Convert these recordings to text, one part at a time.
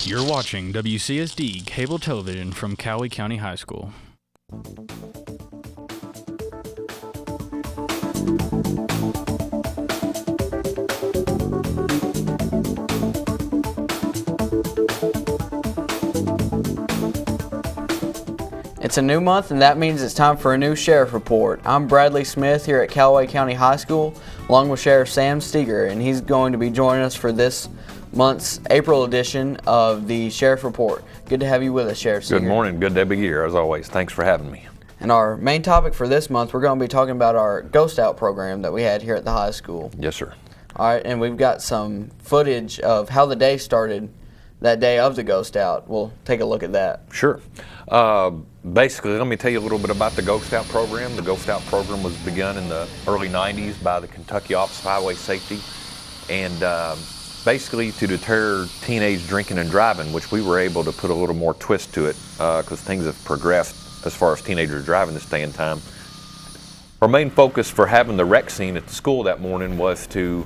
You're watching WCSD Cable Television from Calloway County High School. It's a new month, and that means it's time for a new Sheriff Report. I'm Bradley Smith here at Calloway County High School, along with Sheriff Sam Steger, and he's going to be joining us for this month's April edition of the Sheriff Report. Good to have you with us, Sheriff Steger. Good morning. Good to be here, as always. Thanks for having me. And our main topic for this month, we're going to be talking about our Ghost Out program that we had here at the high school. Yes, sir. All right, and we've got some footage of how the day started that day of the Ghost Out. We'll take a look at that. Sure. Basically, let me tell you a little bit about the Ghost Out program. The Ghost Out program was begun in the early 90s by the Kentucky Office of Highway Safety, and basically to deter teenage drinking and driving, which we were able to put a little more twist to it because things have progressed as far as teenagers driving this day and time. Our main focus for having the wreck scene at the school that morning was to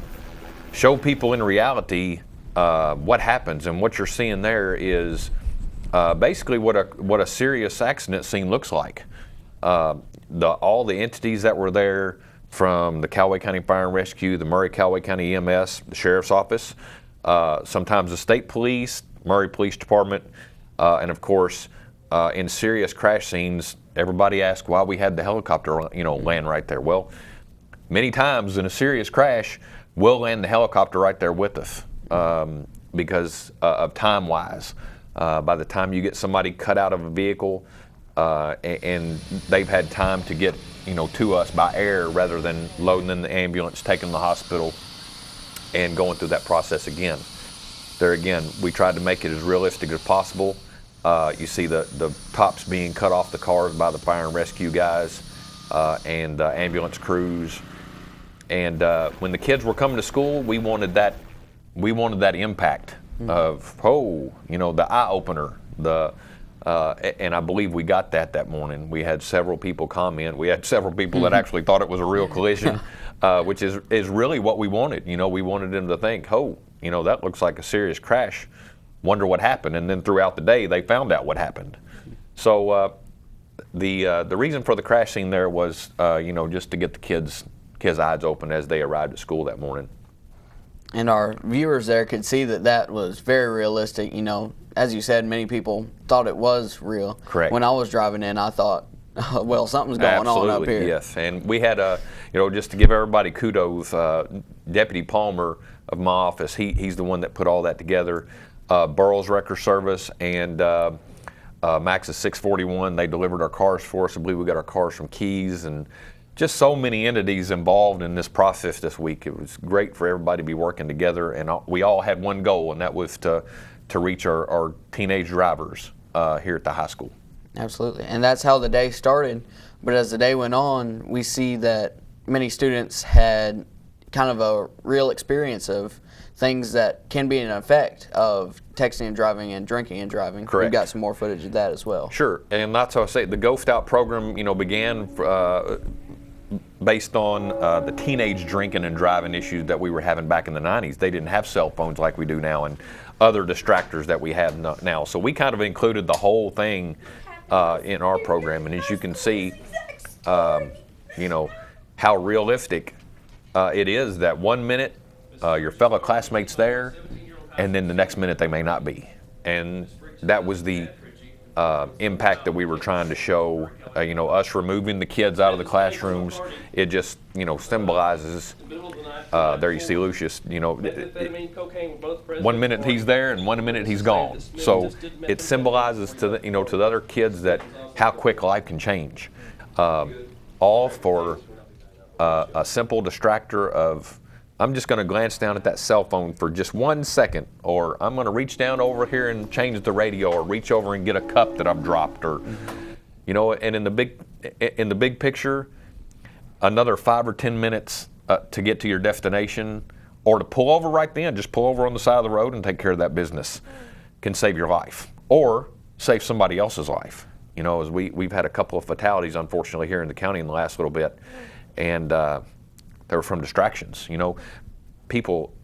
show people in reality what happens, and what you're seeing there is basically what a serious accident scene looks like. All the entities that were there, from the Callaway County Fire and Rescue, the Murray Callaway County EMS, the Sheriff's Office, sometimes the State Police, Murray Police Department, and of course, in serious crash scenes, everybody asks why we had the helicopter, land right there. Well, many times in a serious crash, we'll land the helicopter right there with us because of time-wise. By the time you get somebody cut out of a vehicle and they've had time to get to us by air rather than loading in the ambulance, taking them to the hospital, and going through that process again. There again, we tried to make it as realistic as possible. You see the tops being cut off the cars by the fire and rescue guys and ambulance crews. And when the kids were coming to school, we wanted that impact of the eye opener. And I believe we got that morning. We had several people comment. We had several people that actually thought it was a real collision, which is really what we wanted. We wanted them to think, that looks like a serious crash. Wonder what happened. And then throughout the day, they found out what happened. So the reason for the crash scene there was, just to get the kids' eyes open as they arrived at school that morning. And our viewers there could see that was very realistic. As you said, many people thought it was real. Correct. When I was driving in, I thought, well, something's going on up here. Yes. And we had just to give everybody kudos, Deputy Palmer of my office, he's the one that put all that together. Burroughs Wrecker Service and Max's 641, they delivered our cars for us. I believe we got our cars from Keys, and just so many entities involved in this process this week. It was great for everybody to be working together, and we all had one goal, and that was to reach our teenage drivers here at the high school. Absolutely, and that's how the day started. But as the day went on, we see that many students had kind of a real experience of things that can be an effect of texting and driving and drinking and driving. Correct. We've got some more footage of that as well. Sure, and that's how I say the Ghost Out program, began based on the teenage drinking and driving issues that we were having back in the 90s. They didn't have cell phones like we do now and other distractors that we have now. So we kind of included the whole thing in our program. And as you can see, how realistic it is that 1 minute your fellow classmates there, and then the next minute they may not be. And that was the impact that we were trying to show. Us removing the kids out of the classrooms, it just symbolizes. There you see Lucius. 1 minute he's there and 1 minute he's gone. So it symbolizes to the other kids that how quick life can change. All for a simple distractor of, I'm just going to glance down at that cell phone for just 1 second, or I'm going to reach down over here and change the radio, or reach over and get a cup that I've dropped, or and in the big picture, another 5 or 10 minutes to get to your destination, or to pull over right then, just pull over on the side of the road and take care of that business, can save your life, or save somebody else's life. As we've had a couple of fatalities, unfortunately, here in the county in the last little bit, and they were from distractions. People,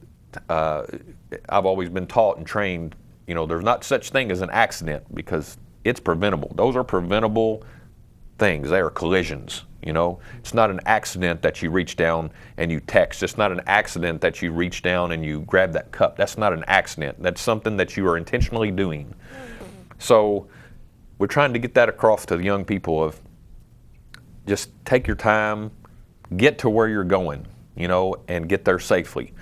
I've always been taught and trained there's not such thing as an accident because it's preventable. Those are preventable things. They are collisions. It's not an accident that you reach down and you text. It's not an accident that you reach down and you grab that cup. That's not an accident. That's something that you are intentionally doing. So we're trying to get that across to the young people of just take your time, get to where you're going, and get there safely.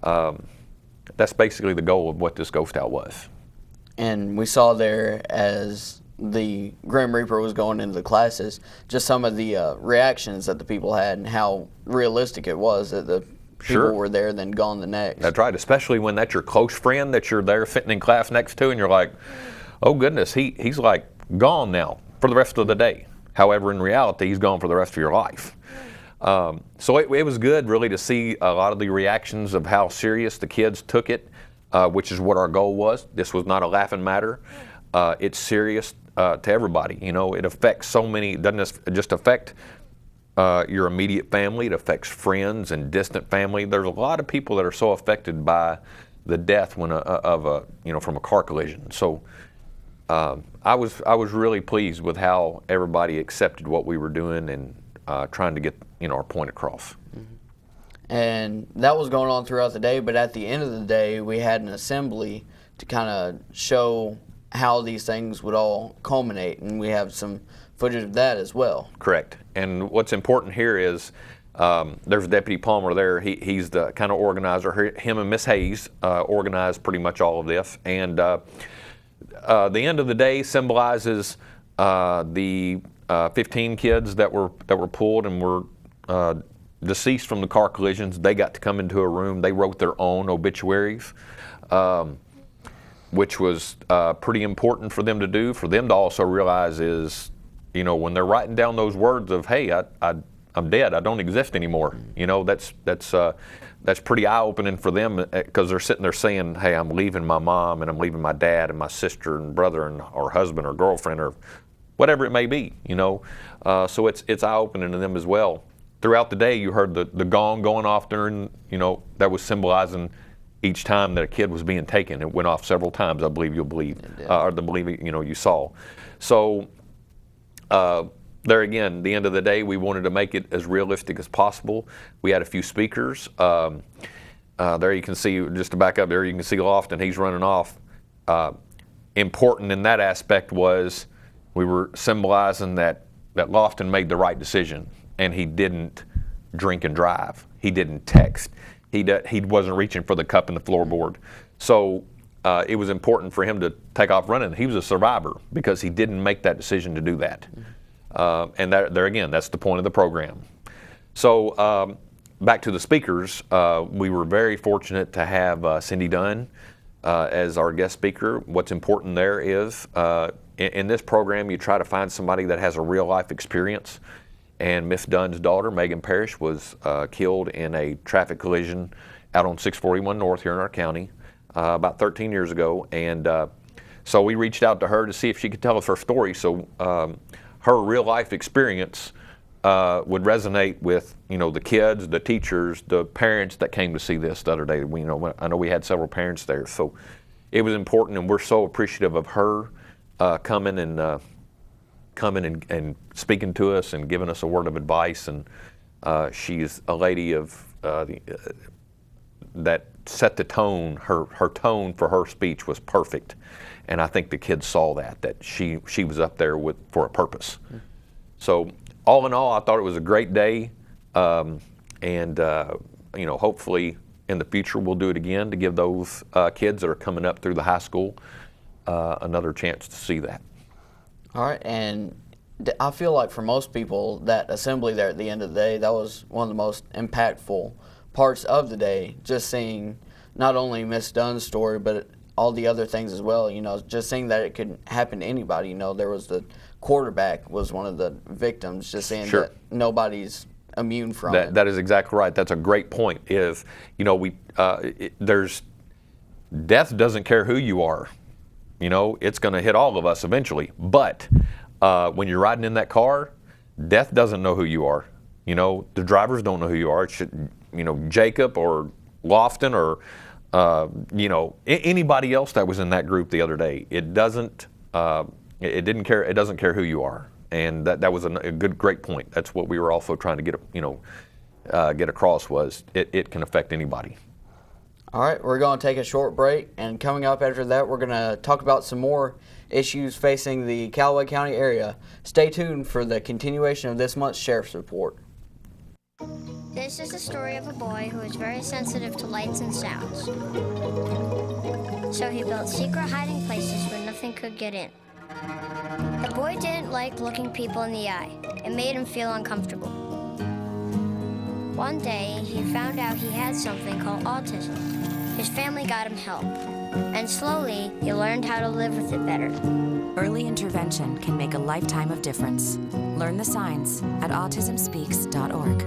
That's basically the goal of what this Ghost Out was. And we saw there as the Grim Reaper was going into the classes, just some of the reactions that the people had and how realistic it was that the people were there then gone the next. That's right, especially when that's your close friend that you're there sitting in class next to and you're like, oh goodness, he's like gone now for the rest of the day. However, in reality, he's gone for the rest of your life. So it was good really to see a lot of the reactions of how serious the kids took it, which is what our goal was. This was not a laughing matter. It's serious to everybody. It affects so many. It doesn't just affect your immediate family. It affects friends and distant family. There's a lot of people that are so affected by the death from a car collision. So I was really pleased with how everybody accepted what we were doing and trying to get our point across. And that was going on throughout the day, but at the end of the day, we had an assembly to kind of show how these things would all culminate, and we have some footage of that as well. Correct. And what's important here is there's Deputy Palmer there. He's the kind of organizer. Him and Miss Hayes organized pretty much all of this. And the end of the day symbolizes the 15 kids that were pulled and were deceased from the car collisions. They got to come into a room. They wrote their own obituaries, which was pretty important for them to do. For them to also realize is, when they're writing down those words of, hey, I'm dead, I don't exist anymore. That's pretty eye-opening for them because they're sitting there saying, hey, I'm leaving my mom and I'm leaving my dad and my sister and brother and or husband or girlfriend or whatever it may be. So it's eye-opening to them as well. Throughout the day, you heard the gong going off during, that was symbolizing each time that a kid was being taken. It went off several times, I believe you saw. So there again, the end of the day, we wanted to make it as realistic as possible. We had a few speakers. There you can see, just to back up there, you can see Lofton, he's running off. Important in that aspect was we were symbolizing that Lofton made the right decision, and he didn't drink and drive. He didn't text. He wasn't reaching for the cup and the floorboard. So it was important for him to take off running. He was a survivor because he didn't make that decision to do that. And there again, that's the point of the program. So back to the speakers, we were very fortunate to have Cindy Dunn as our guest speaker. What's important there is in this program, you try to find somebody that has a real life experience. And Miss Dunn's daughter, Megan Parrish, was killed in a traffic collision out on 641 North here in our county about 13 years ago. And so we reached out to her to see if she could tell us her story. So her real life experience would resonate with the kids, the teachers, the parents that came to see this the other day. I know we had several parents there. So it was important, and we're so appreciative of her coming and speaking to us and giving us a word of advice. And she's a lady of that set the tone. Her tone for her speech was perfect, and I think the kids saw that she was up there for a purpose. So all in all, I thought it was a great day, and hopefully in the future we'll do it again to give those kids that are coming up through the high school another chance to see that. All right, and I feel like for most people, that assembly there at the end of the day, that was one of the most impactful parts of the day, just seeing not only Miss Dunn's story, but all the other things as well, just seeing that it could happen to anybody. There was the quarterback was one of the victims, just saying that nobody's immune from it. That is exactly right. That's a great point, is, there's, death doesn't care who you are. It's going to hit all of us eventually. But when you're riding in that car, death doesn't know who you are. The drivers don't know who you are. It should, Jacob or Lofton or you know, anybody else that was in that group the other day. It doesn't care who you are, and that was a great point. That's what we were also trying to get across, was it can affect anybody. All right, we're going to take a short break, and coming up after that, we're going to talk about some more issues facing the Calloway County area. Stay tuned for the continuation of this month's Sheriff's Report. This is the story of a boy who was very sensitive to lights and sounds. So he built secret hiding places where nothing could get in. The boy didn't like looking people in the eye. It made him feel uncomfortable. One day, he found out he had something called autism. His family got him help, and slowly, he learned how to live with it better. Early intervention can make a lifetime of difference. Learn the signs at autismspeaks.org.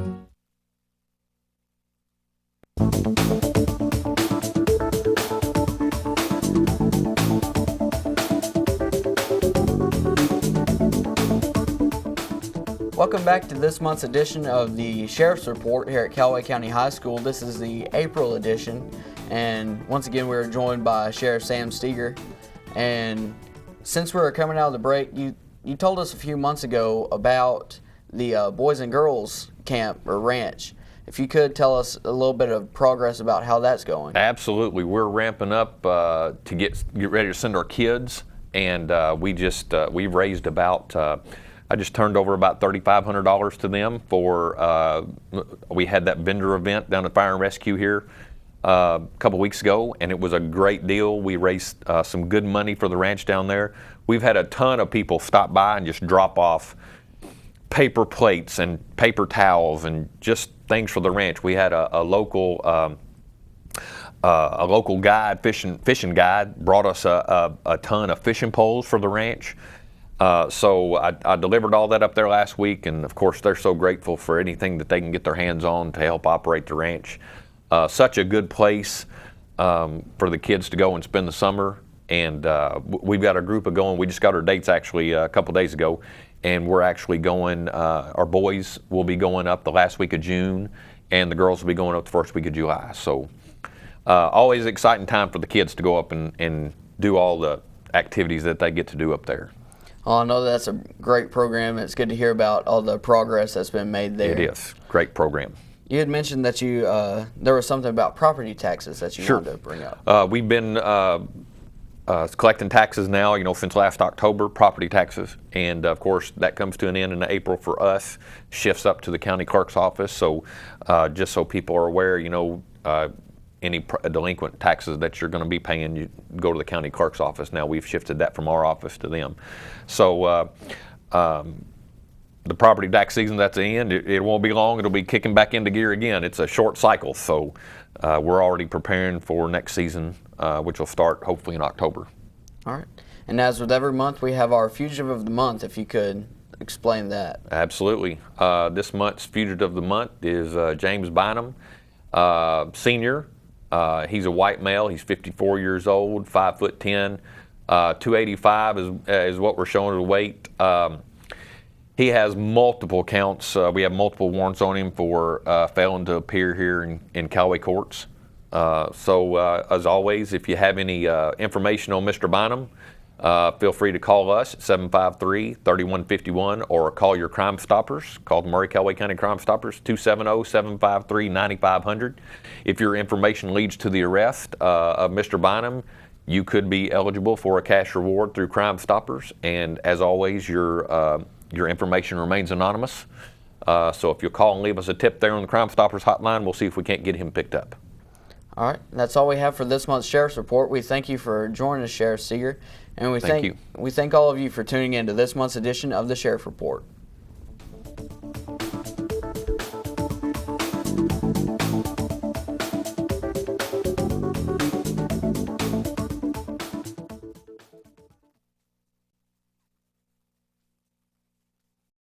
Welcome back to this month's edition of the Sheriff's Report here at Callaway County High School. This is the April edition, and once again we're joined by Sheriff Sam Steger. And since we were coming out of the break, you told us a few months ago about the Boys and Girls Camp or Ranch. If you could tell us a little bit of progress about how that's going. Absolutely, we're ramping up to get ready to send our kids, and we've raised about. I just turned over about $3,500 to them for, we had that vendor event down at Fire and Rescue here a couple weeks ago, and it was a great deal. We raised some good money for the ranch down there. We've had a ton of people stop by and just drop off paper plates and paper towels and just things for the ranch. We had a local guide, fishing guide, brought us a ton of fishing poles for the ranch. So I delivered all that up there last week, and of course they're so grateful for anything that they can get their hands on to help operate the ranch. Such a good place for the kids to go and spend the summer, and we've got a group of going. We just got our dates actually a couple days ago, and we're actually going. Our boys will be going up the last week of June, and the girls will be going up the first week of July. So always an exciting time for the kids to go up and do all the activities that they get to do up there. Well, I know that's a great program. It's good to hear about all the progress that's been made there. It is. Great program. You had mentioned that you there was something about property taxes that you wanted to bring up. We've been collecting taxes now, since last October, property taxes. And, of course, that comes to an end in April for us, shifts up to the county clerk's office. So just so people are aware, any delinquent taxes that you're going to be paying, you go to the county clerk's office. Now we've shifted that from our office to them. So the property tax season, that's the end. It won't be long. It'll be kicking back into gear again. It's a short cycle. So we're already preparing for next season, which will start hopefully in October. All right. And as with every month, we have our Fugitive of the Month, if you could explain that. Absolutely. This month's Fugitive of the Month is James Bynum, senior. He's a white male. He's 54 years old, 5'10", 285 is what we're showing as weight. He has multiple counts. We have multiple warrants on him for failing to appear here in Callaway courts. So as always, if you have any information on Mr. Bynum, feel free to call us at 753-3151 or call your Crime Stoppers. Call the Murray-Callaway County Crime Stoppers, 270-753-9500. If your information leads to the arrest of Mr. Bynum, you could be eligible for a cash reward through Crime Stoppers. And as always, your information remains anonymous. So if you'll call and leave us a tip there on the Crime Stoppers hotline, we'll see if we can't get him picked up. All right, that's all we have for this month's Sheriff's Report. We thank you for joining us, Sheriff Steger, and we thank all of you for tuning in to this month's edition of the Sheriff Report.